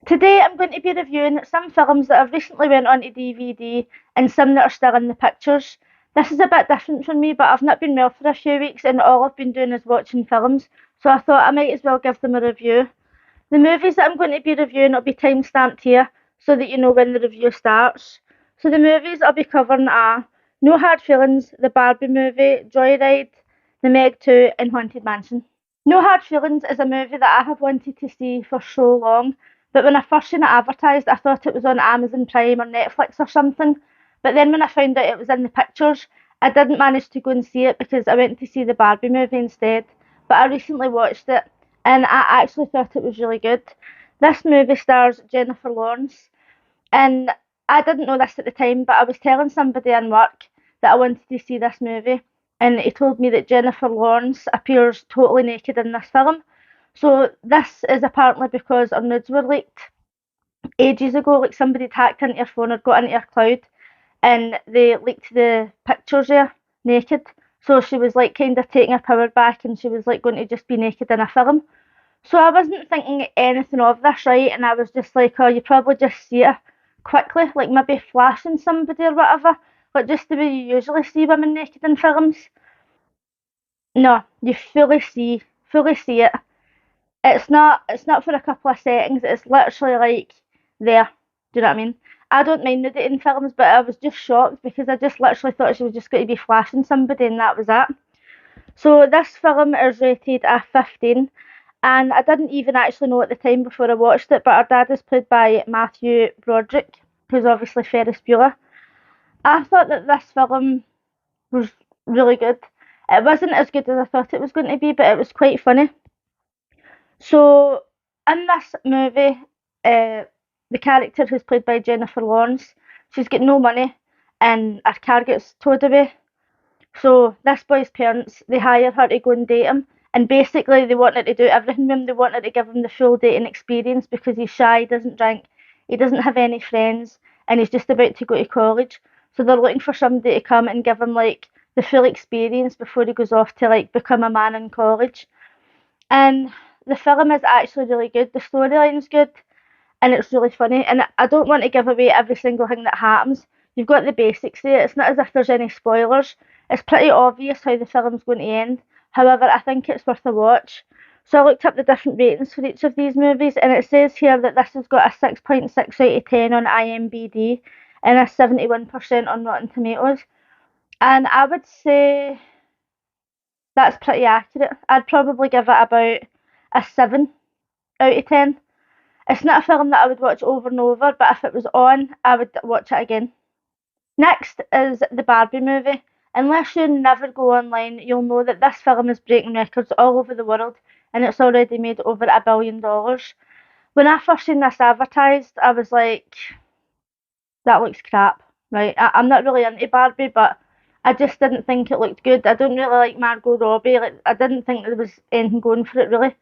Today I'm going to be reviewing some films that have recently went on to DVD and some that are still in the pictures. This is a bit different from me, but I've not been well for a few weeks and all I've been doing is watching films, so I thought I might as well give them a review. The movies that I'm going to be reviewing will be time stamped here so that you know when the review starts. So the movies I'll be covering are No Hard Feelings, the Barbie movie, Joyride, The Meg 2 and Haunted Mansion. No Hard Feelings is a movie that I have wanted to see for so long, but when I first seen it advertised, I thought it was on Amazon Prime or Netflix or something. But then when I found out it was in the pictures, I didn't manage to go and see it because I went to see the Barbie movie instead. But I recently watched it and I actually thought it was really good. This movie stars Jennifer Lawrence, and I didn't know this at the time, but I was telling somebody in work that I wanted to see this movie, and he told me that Jennifer Lawrence appears totally naked in this film. So this is apparently because her nudes were leaked ages ago. Like somebody hacked into her phone or got into her cloud, and they leaked the pictures there naked. So she was like kind of taking her power back, and she was like going to just be naked in a film. So I wasn't thinking anything of this, right? And I was just like, oh, you probably just see it quickly, like maybe flashing somebody or whatever, like just the way you usually see women naked in films. No, you fully see it. It's not for a couple of seconds. It's literally like there. Do you know what I mean? I don't mind nudity in films, but I was just shocked because I just literally thought she was just going to be flashing somebody, and that was it. So this film is rated a 15, and I didn't even actually know at the time before I watched it, but our dad is played by Matthew Broderick, who's obviously Ferris Bueller. I thought that this film was really good. It wasn't as good as I thought it was going to be, but it was quite funny. So in this movie, the character who's played by Jennifer Lawrence, she's got no money, and her car gets towed away. So this boy's parents, they hire her to go and date him, and basically they want her to do everything with him. They want her to give him the full dating experience because he's shy, doesn't drink, he doesn't have any friends, and he's just about to go to college. So they're looking for somebody to come and give him like the full experience before he goes off to like become a man in college. And the film is actually really good. The storyline's good, and it's really funny. And I don't want to give away every single thing that happens. You've got the basics there. It's not as if there's any spoilers. It's pretty obvious how the film's going to end. However, I think it's worth a watch. So I looked up the different ratings for each of these movies, and it says here that this has got a 6.6 out of 10 on IMDb and a 71% on Rotten Tomatoes. And I would say that's pretty accurate. I'd probably give it about a 7 out of 10. It's not a film that I would watch over and over, but if it was on, I would watch it again. Next is the Barbie movie. Unless you never go online, you'll know that this film is breaking records all over the world and it's already made over $1 billion. When I first seen this advertised, I was like, that looks crap, right? I'm not really into Barbie, but I just didn't think it looked good. I don't really like Margot Robbie. Like, I didn't think there was anything going for it really.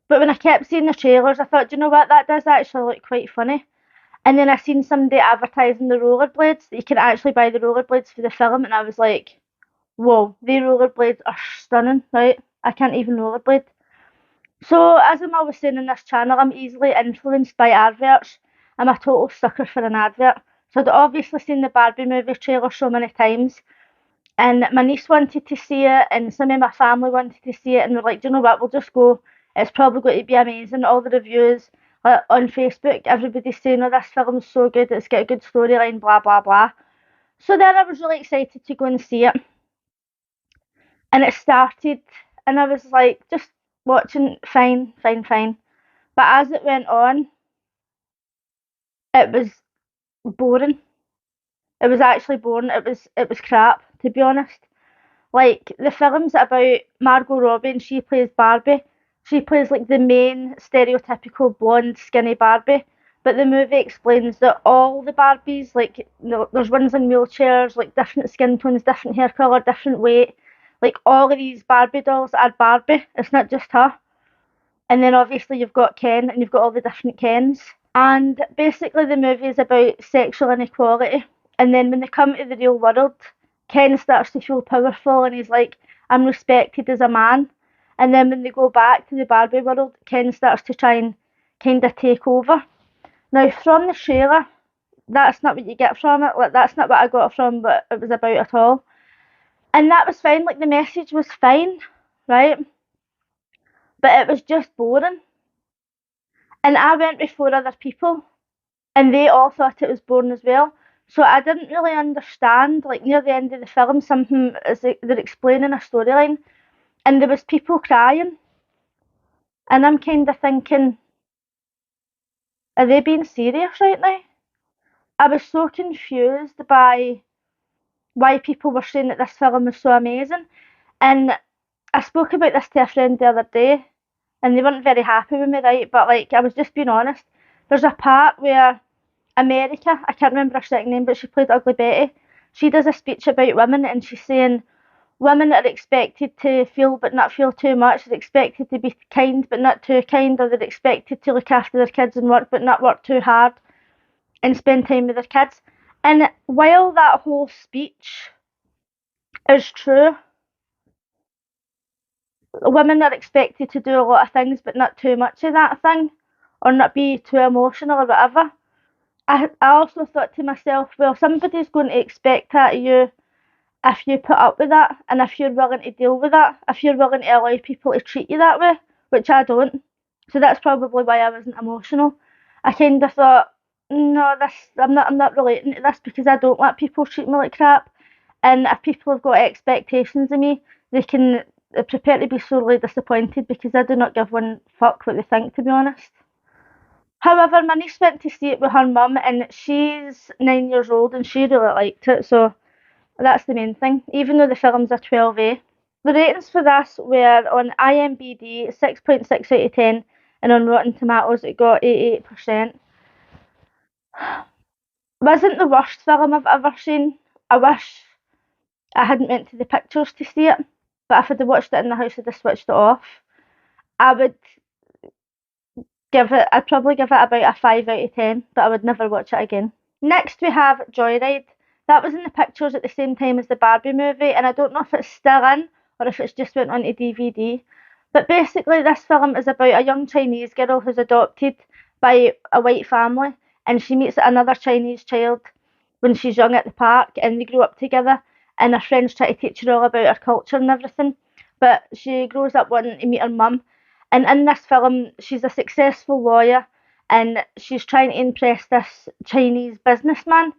But when I kept seeing the trailers, I thought, do you know what, that does actually look quite funny. And then I seen somebody advertising the rollerblades, that you can actually buy the rollerblades for the film, and I was like, whoa, the rollerblades are stunning, right? I can't even rollerblade. So as I'm always saying in this channel, I'm easily influenced by adverts. I'm a total sucker for an advert. So I'd obviously seen the Barbie movie trailer so many times, and my niece wanted to see it, and some of my family wanted to see it, and they're like, do you know what, we'll just go. It's probably going to be amazing. All the reviews on Facebook, everybody's saying, oh, this film's so good, it's got a good storyline, blah, blah, blah. So then I was really excited to go and see it, and it started, and I was like, just watching, fine, fine, fine. But as it went on, it was boring. It was actually boring. It was crap, to be honest. Like the film's about Margot Robbie and she plays Barbie. She plays like the main stereotypical blonde skinny Barbie. But the movie explains that all the Barbies, like there's ones in wheelchairs, like different skin tones, different hair colour, different weight. Like all of these Barbie dolls are Barbie. It's not just her. And then obviously you've got Ken and you've got all the different Kens. And basically the movie is about sexual inequality. And then when they come to the real world, Ken starts to feel powerful and he's like, I'm respected as a man. And then when they go back to the Barbie world, Ken starts to try and kind of take over. Now, from the trailer, that's not what you get from it. Like, that's not what I got from what it was about at all. And that was fine. Like, the message was fine, right? But it was just boring. And I went with four other people, and they all thought it was boring as well. So I didn't really understand. Like, near the end of the film, something is they're explaining a storyline, and there was people crying, and I'm kind of thinking, are they being serious right now? I was so confused by why people were saying that this film was so amazing. And I spoke about this to a friend the other day, and they weren't very happy with me, right? But like, I was just being honest. There's a part where America, I can't remember her second name, but she played Ugly Betty. She does a speech about women, and she's saying women are expected to feel but not feel too much. They're expected to be kind but not too kind, or they're expected to look after their kids and work but not work too hard and spend time with their kids. And while that whole speech is true, women are expected to do a lot of things but not too much of that thing, or not be too emotional or whatever. I also thought to myself, well, somebody's going to expect that of you if you put up with that, and if you're willing to deal with that, if you're willing to allow people to treat you that way, which I don't. So that's probably why I wasn't emotional. I kind of thought, no, this I'm not relating to this, because I don't let people treat me like crap. And if people have got expectations of me, they can prepare to be sorely disappointed, because I do not give one fuck what they think, to be honest. However, my niece went to see it with her mum, and she's 9 years old, and she really liked it. So that's the main thing, even though the film's a 12A. The ratings for this were on IMDb 6.6 out of 10, and on Rotten Tomatoes it got 88%. Wasn't the worst film I've ever seen. I wish I hadn't went to the pictures to see it, but if I'd have watched it in the house, I'd have switched it off. I would I'd probably give it about a 5 out of 10, but I would never watch it again. Next we have Joyride. That was in the pictures at the same time as the Barbie movie, and I don't know if it's still in or if it's just went onto DVD. But basically, this film is about a young Chinese girl who's adopted by a white family, and she meets another Chinese child when she's young at the park, and they grow up together. And her friends try to teach her all about her culture and everything. But she grows up wanting to meet her mum. And in this film, she's a successful lawyer, and she's trying to impress this Chinese businessman,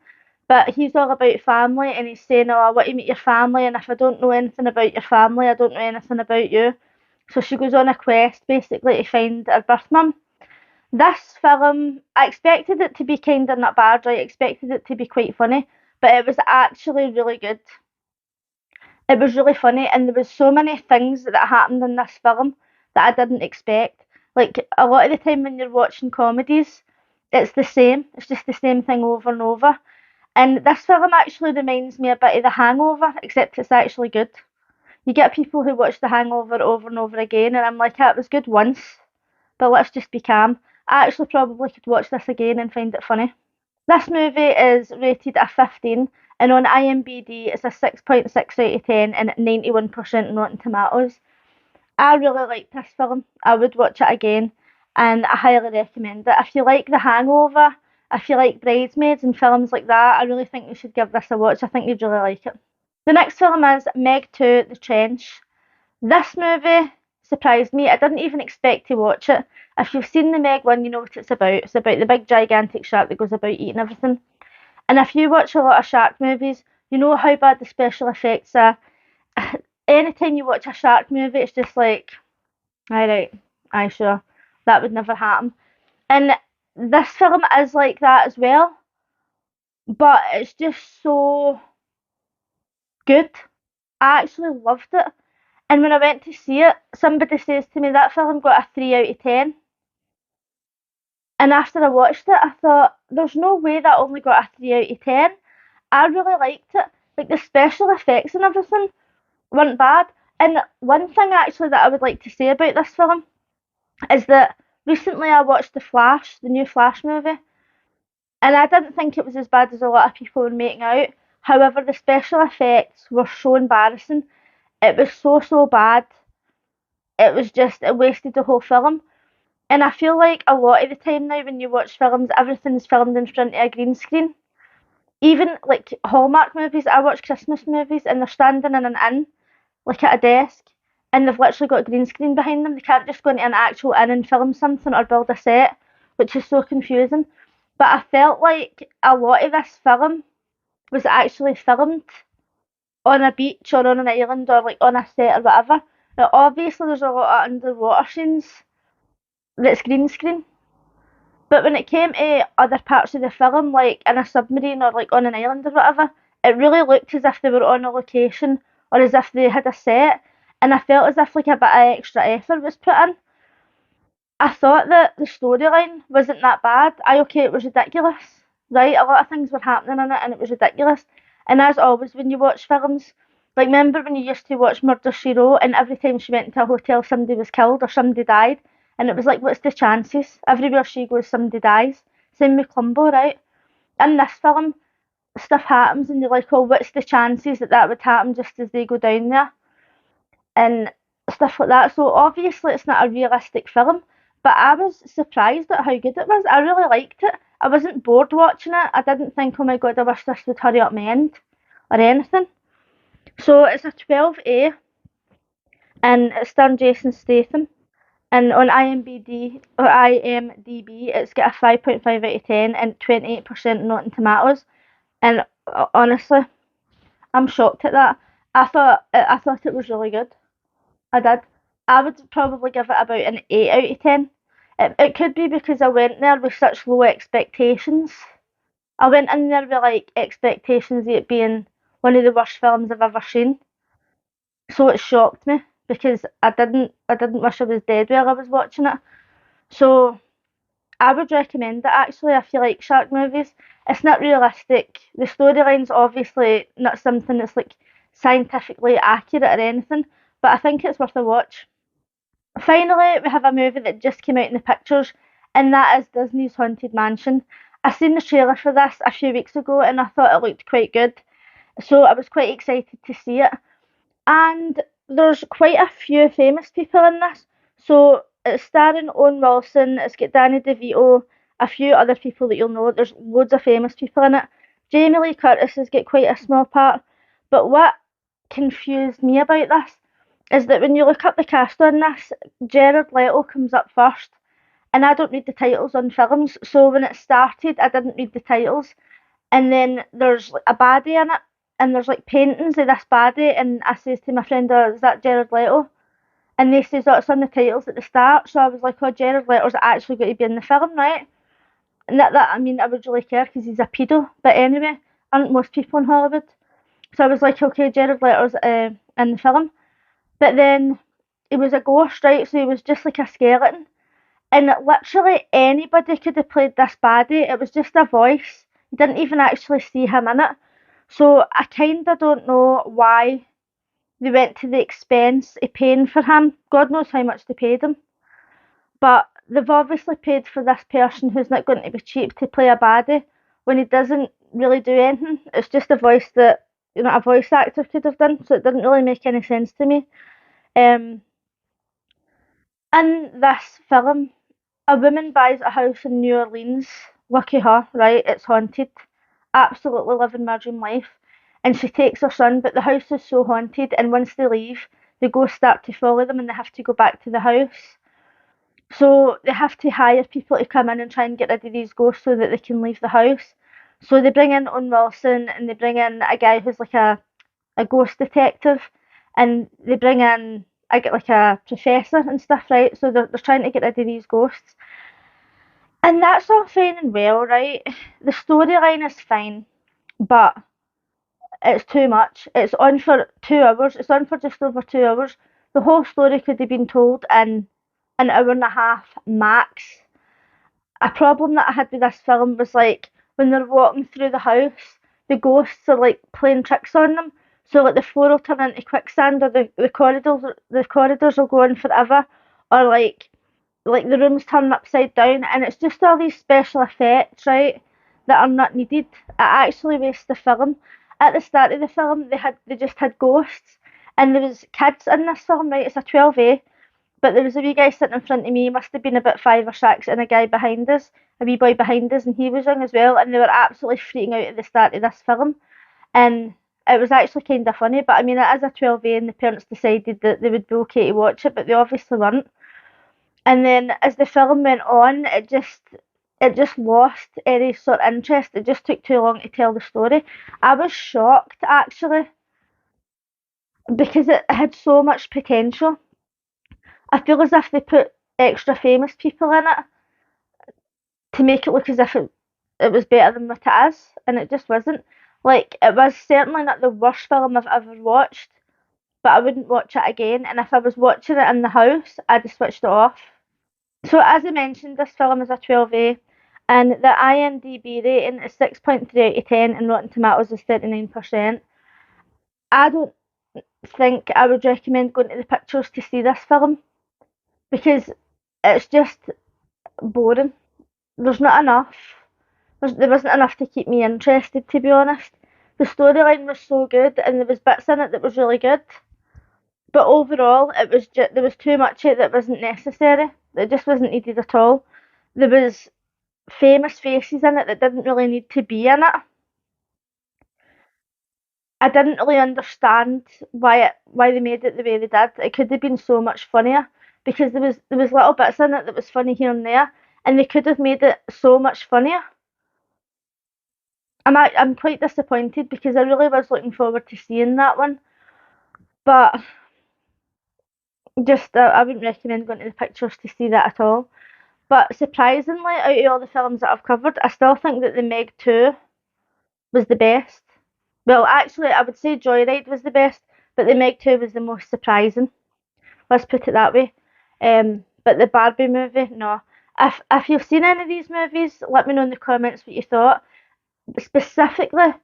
but he's all about family, and he's saying, oh, I want to meet your family, and if I don't know anything about your family, I don't know anything about you. So she goes on a quest basically to find her birth mum. This film, I expected it to be kind of not bad, right? I expected it to be quite funny, but it was actually really good. It was really funny, and there was so many things that happened in this film that I didn't expect. Like, a lot of the time when you're watching comedies, it's the same. It's just the same thing over and over. And this film actually reminds me a bit of The Hangover, except it's actually good. You get people who watch The Hangover over and over again, and I'm like, yeah, it was good once, but let's just be calm. I actually probably could watch this again and find it funny. This movie is rated a 15, and on IMDb it's a 6.6 out of 10 and 91% on Rotten Tomatoes. I really liked this film. I would watch it again, and I highly recommend it. If you like The Hangover, if you like Bridesmaids and films like that, I really think you should give this a watch. I think you'd really like it. The next film is Meg 2: The Trench. This movie surprised me. I didn't even expect to watch it. If you've seen the Meg one, you know what it's about. It's about the big gigantic shark that goes about eating everything. And if you watch a lot of shark movies, you know how bad the special effects are. Anytime you watch a shark movie, it's just like, alright, aye, sure, that would never happen. And this film is like that as well, but it's just so good. I actually loved it. And when I went to see it, somebody says to me that film got a 3 out of 10. And after I watched it, I thought, there's no way that only got a 3 out of 10. I really liked it. Like, the special effects and everything weren't bad. And one thing actually that I would like to say about this film is that recently I watched The Flash, the new Flash movie, and I didn't think it was as bad as a lot of people were making out. However, the special effects were so embarrassing. It was so, so bad. It was just, it wasted the whole film. And I feel like a lot of the time now when you watch films, everything's filmed in front of a green screen. Even like Hallmark movies, I watch Christmas movies and they're standing in an inn, like at a desk, and they've literally got a green screen behind them. They can't just go into an actual inn and film something or build a set, which is so confusing. But I felt like a lot of this film was actually filmed on a beach or on an island or like on a set or whatever. Now, obviously, there's a lot of underwater scenes that's green screen. But when it came to other parts of the film, like in a submarine or like on an island or whatever, it really looked as if they were on a location or as if they had a set. And I felt as if like a bit of extra effort was put in. I thought that the storyline wasn't that bad. Okay, it was ridiculous, right? A lot of things were happening in it and it was ridiculous. And as always, when you watch films, like remember when you used to watch Murder She Wrote and every time she went into a hotel somebody was killed or somebody died? And it was like, what's the chances? Everywhere she goes, somebody dies. Same with Columbo, right? In this film, stuff happens and you're like, oh, what's the chances that that would happen just as they go down there? And stuff like that. So obviously it's not a realistic film, but I was surprised at how good it was. I really liked it. I wasn't bored watching it. I didn't think, oh my god, I wish this would hurry up my end or anything. So it's a 12A and it's starring Jason Statham. And on IMDb, it's got a 5.5 out of 10 and 28% Rotten Tomatoes. And honestly, I'm shocked at that. I thought it was really good. I did. I would probably give it about an 8 out of 10. It could be because I went there with such low expectations. I went in there with like expectations of it being one of the worst films I've ever seen. So it shocked me because I didn't wish I was dead while I was watching it. So I would recommend it actually if you like shark movies. It's not realistic. The storyline's obviously not something that's like scientifically accurate or anything, but I think it's worth a watch. Finally, we have a movie that just came out in the pictures, and that is Disney's Haunted Mansion. I seen the trailer for this a few weeks ago, and I thought it looked quite good, so I was quite excited to see it. And there's quite a few famous people in this. So it's starring Owen Wilson, it's got Danny DeVito, a few other people that you'll know. There's loads of famous people in it. Jamie Lee Curtis has got quite a small part. But what confused me about this is that when you look up the cast on this, Jared Leto comes up first. And I don't read the titles on films, so when it started, I didn't read the titles. And then there's like a baddie in it, and there's like paintings of this baddie, and I says to my friend, oh, is that Jared Leto? And they says, oh, it's on the titles at the start. So I was like, oh, Jared Leto's actually going to be in the film, right? And that I mean, I would really care because he's a pedo. But anyway, aren't most people in Hollywood? So I was like, okay, Jared Leto's in the film. But then he was a ghost, right? So he was just like a skeleton. And literally anybody could have played this baddie. It was just a voice. You didn't even actually see him in it. So I kind of don't know why they went to the expense of paying for him. God knows how much they paid him. But they've obviously paid for this person who's not going to be cheap to play a baddie when he doesn't really do anything. It's just a voice that, a voice actor could have done. So it didn't really make any sense to me. Um, in this film, a woman buys a house in New Orleans. Lucky her, right? It's haunted. Absolutely living my dream life. And she takes her son, but the house is so haunted, and once they leave, the ghosts start to follow them and they have to go back to the house. So they have to hire people to come in and try and get rid of these ghosts so that they can leave the house. So they bring in Owen Wilson and they bring in a guy who's like a ghost detective, and they bring in I get like a professor and stuff, right? So they're trying to get rid of these ghosts. And that's all fine and well, right? The storyline is fine, but it's too much. It's on for 2 hours. It's on for just over 2 hours. The whole story could have been told in an hour and a half max. A problem that I had with this film was like when they're walking through the house, the ghosts are like playing tricks on them. So like the floor will turn into quicksand, or the corridors will go on forever, or like the rooms turn upside down, and it's just all these special effects, right, that are not needed. It actually wastes the film. At the start of the film, they just had ghosts, and there was kids in this film, right? It's a 12A, but there was a wee guy sitting in front of me, he must have been about 5 or 6, and a guy behind us, a wee boy behind us, and he was young as well, and they were absolutely freaking out at the start of this film. And it was actually kind of funny, but I mean, it is a 12A, and the parents decided that they would be okay to watch it, but they obviously weren't. And then as the film went on, it just lost any sort of interest. It just took too long to tell the story. I was shocked actually because it had so much potential. I feel as if they put extra famous people in it to make it look as if it was better than what it is, and it just wasn't. Like, it was certainly not the worst film I've ever watched, but I wouldn't watch it again. And if I was watching it in the house, I'd have switched it off. So, as I mentioned, this film is a 12A, and the IMDb rating is 6.3 out of 10, and Rotten Tomatoes is 39%. I don't think I would recommend going to the pictures to see this film because it's just boring. There's not enough. There wasn't enough to keep me interested, to be honest. The storyline was so good, and there was bits in it that was really good, but overall, it was just there was too much of it that wasn't necessary. It just wasn't needed at all. There was famous faces in it that didn't really need to be in it. I didn't really understand why they made it the way they did. It could have been so much funnier because there was little bits in it that was funny here and there, and they could have made it so much funnier. I'm quite disappointed because I really was looking forward to seeing that one, but just I wouldn't recommend going to the pictures to see that at all. But surprisingly, out of all the films that I've covered, I still think that the Meg 2 was the best. Well, actually, I would say Joyride was the best, but the Meg 2 was the most surprising. Let's put it that way. But the Barbie movie, no. If you've seen any of these movies, let me know in the comments what you thought. Specifically,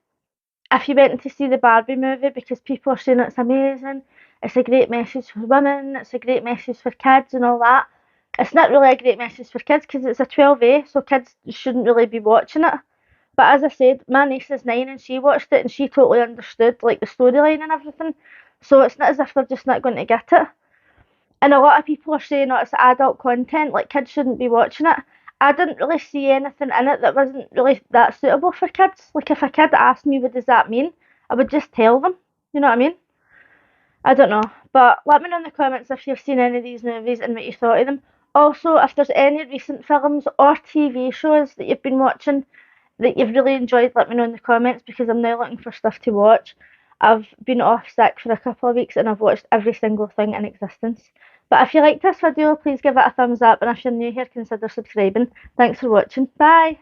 if you went to see the Barbie movie, because people are saying it's amazing, it's a great message for women, it's a great message for kids and all that. It's not really a great message for kids because it's a 12A, so kids shouldn't really be watching it. But as I said, my niece is 9 and she watched it and she totally understood like the storyline and everything. So it's not as if they're just not going to get it. And a lot of people are saying, oh, it's adult content, like kids shouldn't be watching it. I didn't really see anything in it that wasn't really that suitable for kids. Like if a kid asked me, what does that mean? I would just tell them. You know what I mean? I don't know. But let me know in the comments if you've seen any of these movies and what you thought of them. Also, if there's any recent films or TV shows that you've been watching that you've really enjoyed, let me know in the comments because I'm now looking for stuff to watch. I've been off sick for a couple of weeks and I've watched every single thing in existence. But if you liked this video, please give it a thumbs up, and if you're new here, consider subscribing. Thanks for watching. Bye!